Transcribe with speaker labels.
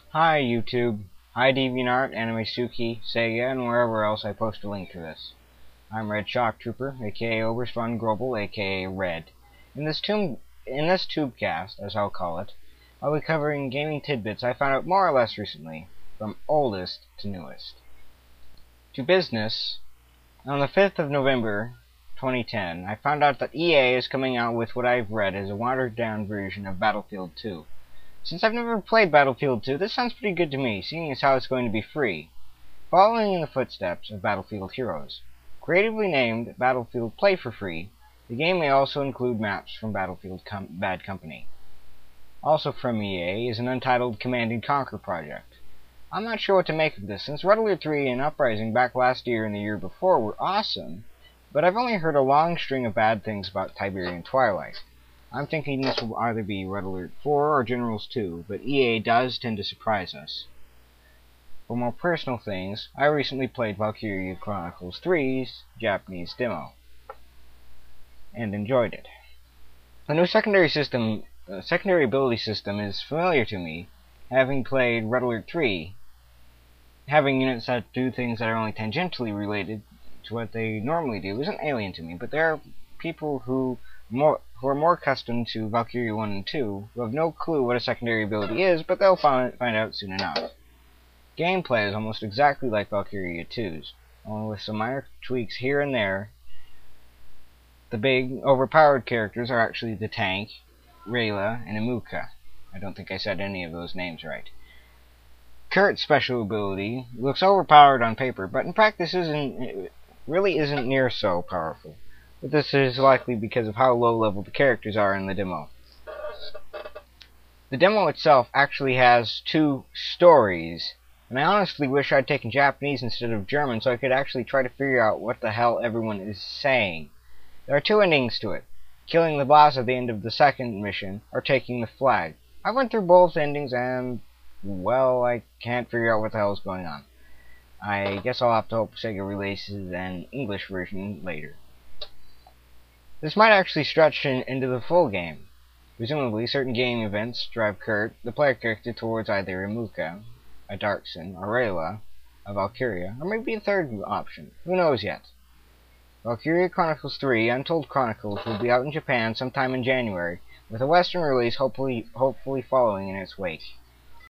Speaker 1: Hi YouTube, hi DeviantArt, AnimeSuki, Sega, and wherever else I post a link to this. I'm RedShocktrooper, aka Oberspawn Global, aka Red. In this Tubecast, as I'll call it, I'll be covering gaming tidbits I found out more or less recently, from oldest to newest. To business, on the 5th of November 2010, I found out that EA is coming out with what I've read as a watered-down version of Battlefield 2. Since I've never played Battlefield 2, this sounds pretty good to me, seeing as how it's going to be free. Following in the footsteps of Battlefield Heroes. Creatively named Battlefield Play for Free, the game may also include maps from Battlefield Bad Company. Also from EA is an untitled Command & Conquer project. I'm not sure what to make of this, since Red Alert 3 and Uprising back last year and the year before were awesome, but I've only heard a long string of bad things about Tiberian Twilight. I'm thinking this will either be Red Alert 4 or Generals 2, but EA does tend to surprise us. For more personal things, I recently played Valkyria Chronicles 3's Japanese demo, and enjoyed it. The new secondary ability system is familiar to me, having played Red Alert 3, having units that do things that are only tangentially related to what they normally do isn't alien to me, but there are people who are more accustomed to Valkyria 1 and 2, who have no clue what a secondary ability is, but they'll find out soon enough. Gameplay is almost exactly like Valkyria 2's, only with some minor tweaks here and there. The big, overpowered characters are actually the tank, Rayla, and Imuka. I don't think I said any of those names right. Kurt's special ability looks overpowered on paper, but in practice really isn't near so powerful. But this is likely because of how low level the characters are in the demo. The demo itself actually has two stories, and I honestly wish I'd taken Japanese instead of German so I could actually try to figure out what the hell everyone is saying. There are two endings to it: killing the boss at the end of the second mission, or taking the flag. I went through both endings and, well, I can't figure out what the hell is going on. I guess I'll have to hope Sega releases an English version later. This might actually stretch into the full game. Presumably, certain game events drive Kurt, the player character, towards either Imuka, a Darkson, or Rayla, a Valkyria, or maybe a third option. Who knows yet? Valkyria Chronicles 3 Untold Chronicles will be out in Japan sometime in January, with a Western release hopefully following in its wake.